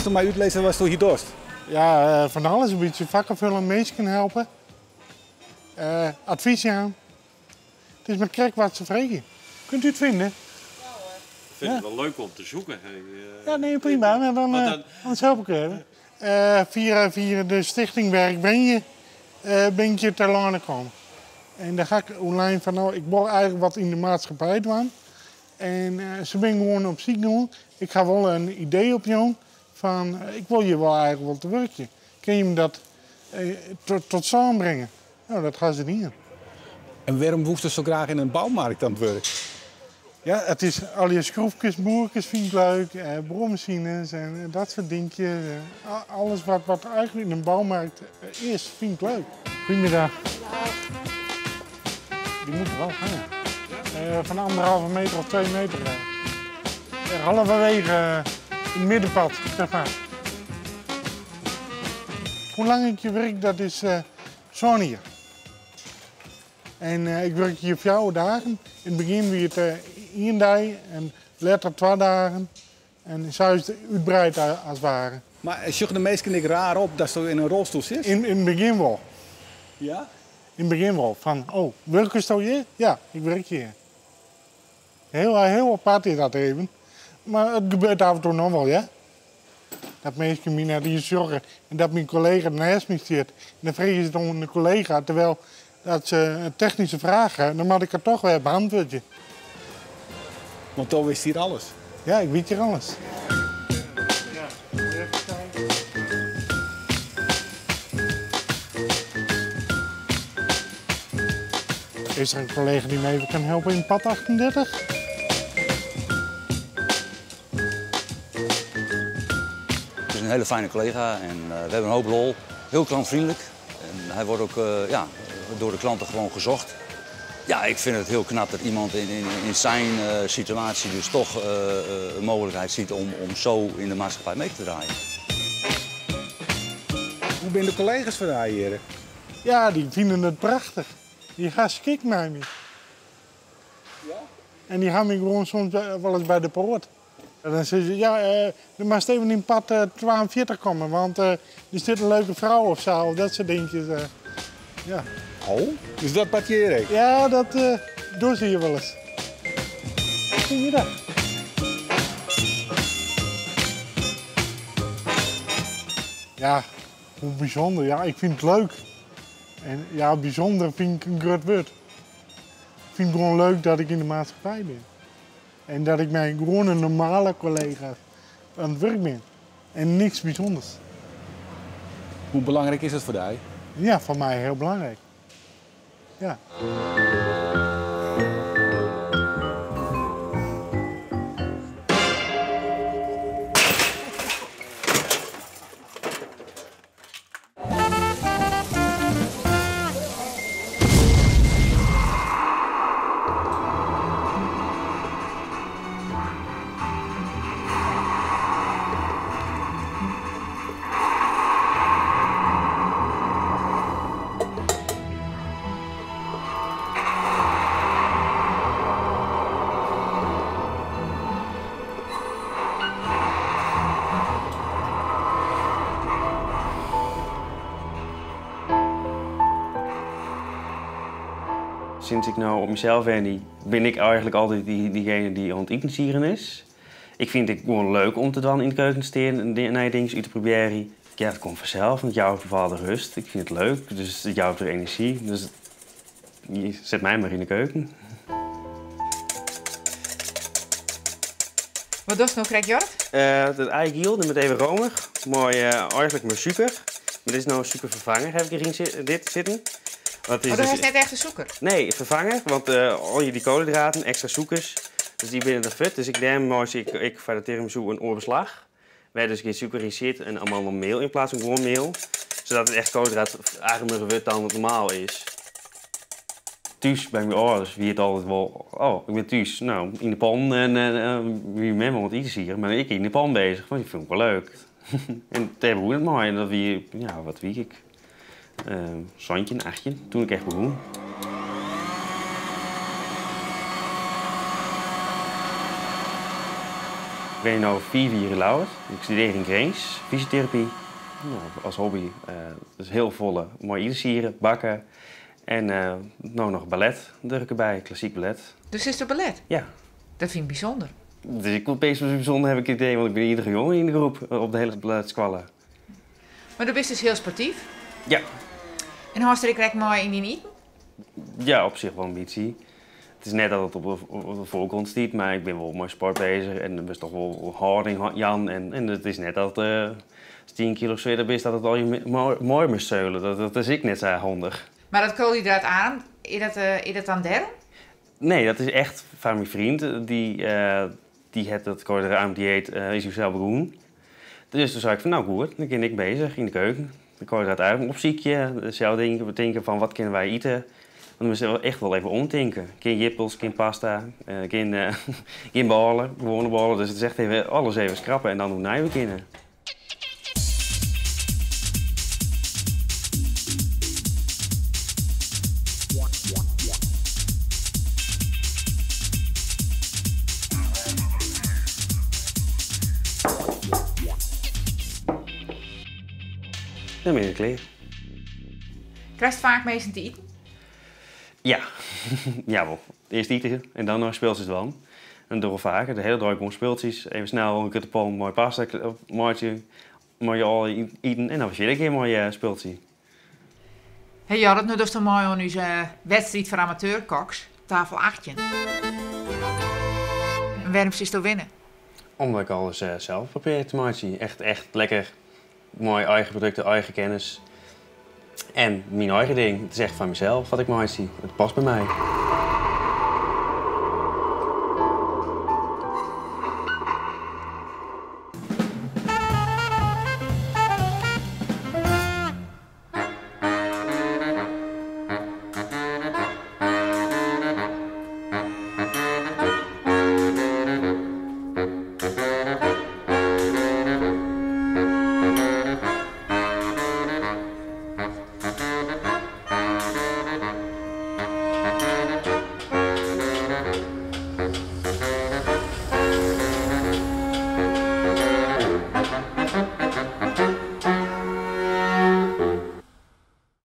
Kun je mij uitlezen wat je hier doet? Ja, van alles. Een beetje vakken vullen, mensen helpen. Advies aan. Het is met kerk wat ze vragen. Kunt u het vinden? Ik vind het wel leuk om te zoeken. Ja, nee, prima. Maar dan, anders help ik even. Via de stichting Werk ben je te lang gekomen. En daar ga ik online van, nou, ik wil eigenlijk wat in de maatschappij doen. En ze ben gewoon op ziek doen. Ik ga wel een idee op jou van, ik wil je wel eigenlijk wel te werken. Kun je me dat tot samenbrengen? Nou, dat gaan ze niet doen. En waarom hoeft het zo graag in een bouwmarkt aan het werk? Ja, het is al je schroefjes, boertjes vind ik leuk, brommachines en dat soort dingetjes. Alles wat eigenlijk in een bouwmarkt is, vind ik leuk. Goedemiddag. Die moet er wel gaan. Van 1,5 meter of 2 meter. Halverwege in het middenpad, zeg maar. Hoe lang ik hier werk, dat is zo'n hier. En ik werk hier 4 dagen. In het begin wie het 1 dag en later 2 dagen. En zo is het uitbreid als het ware. Maar zoeken de meesten niet raar op dat je in een rolstoel zit? In het begin wel. Ja? In het begin wel. Van, oh, werk je hier? Ja, ik werk hier. Heel apart is dat even. Maar het gebeurt af en toe nog wel, ja. Dat mensen mij naar die zorgen en dat mijn collega naast me zit. En dan vragen ze het om een collega, terwijl dat ze een technische vraag hebben, dan moet ik er toch weer beantwoorden. Want dan wist hier alles. Ja, ik weet hier alles. Ja, even kijken. Is er een collega die me even kan helpen in pad 38? Het is een hele fijne collega en we hebben een hoop lol. Heel klantvriendelijk. En hij wordt ook door de klanten gewoon gezocht. Ja, ik vind het heel knap dat iemand in zijn situatie dus toch een mogelijkheid ziet om zo in de maatschappij mee te draaien. Hoe zijn de collega's van hier? Ja, die vinden het prachtig. Die gaan schik met me. Ja? En die gaan me gewoon soms wel eens bij de poort. En dan zeggen ze, ja, je mag even in pad 42 komen, want er zit een leuke vrouw of zo, of dat soort dingetjes. Ja. Oh, dus dat parkeer ik? Ja, dat doen ze hier wel eens. Goedemiddag. Ja, hoe bijzonder. Ja, ik vind het leuk. En ja, bijzonder vind ik een groot woord. Ik vind het gewoon leuk dat ik in de maatschappij ben. En dat ik mijn gewoon een normale collega aan het werk ben. En niks bijzonders. Hoe belangrijk is het voor jou? Ja, voor mij heel belangrijk. Ja. Sinds ik nou op mezelf ben ik eigenlijk altijd diegene die aan het intensieren is. Ik vind het gewoon leuk om te dan in de keuken te staan en dingen uit te proberen. Ja, het komt vanzelf, want jou bepaalde rust. Ik vind het leuk, dus jou hebt er energie. Dus je zet mij maar in de keuken. Wat doe je nou, krijg Jort? Het eigiel, met even romig. Mooi, eigenlijk met suiker. Maar dit is nou een suikervervanger, heb ik erin dit zitten. Dat is net echt een zoeker? Nee, vervangen, want al je die koolhydraten, extra zoekers, dus die binnen de fut. Dus ik neem ik van de tiramisu een oorbeslag, waar dus geen suiker in zit en allemaal nog meel in plaats van gewoon meel. Zodat het echt koolhydraatarmer wordt dan het normaal is. Thuis bij mijn ouders, wie het altijd wel, oh, ik ben thuis, nou, in de pan en wie met me wat iets hier, maar ik in de pan bezig, want die vind ik wel leuk. En toen hebben we het mooi en dat wie, ja, wat wie ik. Zandje, een 8, toen ik echt begon. Ik ben nu 4 jaar oud. Ik studeer in Grains, fysiotherapie. Nou, als hobby. Dus heel volle, mooi ijsieren, bakken. En nou nog ballet er erbij, klassiek ballet. Dus is er ballet? Ja. Dat vind ik bijzonder. Dus ik opeens bijzonder heb ik het idee, want ik ben de enige jongen in de groep op de hele balletskolen. Maar du bent dus heel sportief? Ja. En had je er mooi in die niet? Ja, op zich wel een beetje. Het is net dat het op de voorgrond staat, maar ik ben wel met sport bezig en er is toch wel houding, Jan. En het is net dat als 10 kilo zwaarder is, dat het al je mooi moet zeulen. Dat is ik net zo handig. Maar dat koolhydraat aan, is dat dan daarom? Nee, dat is echt van mijn vriend. Die heeft dat koolhydraat-dieet is zichzelf begonnen. Dus toen zei ik van, nou goed, dan ben ik bezig in de keuken. De koolhydraat uit, opziekje, zelf denken van wat kunnen wij eten. Dan moeten we echt wel even omdenken. Geen jippels, geen pasta, geen ballen, gewone ballen. Dus het is echt even alles even schrappen en dan doen wij beginnen. Dan ben je klaar. Krijg je vaak meestal te eten? Ja, jawel. Eerst eten en dan nog speeltjes wel. En door vaker, de hele dag gewoon speeltjes. Even snel een kuttenpom, mooi pasta, mooi al eten en dan was je een keer een mooi speeltje. Hey, ja, dat nu dus dan mooi aan onze wedstrijd voor amateurkoks, tafel 18. En waarom is het winnen? Omdat ik alles zelf probeer te maken. Echt lekker, mooi eigen producten, eigen kennis. En mijn eigen ding. Het is echt van mezelf wat ik maak. Het past bij mij.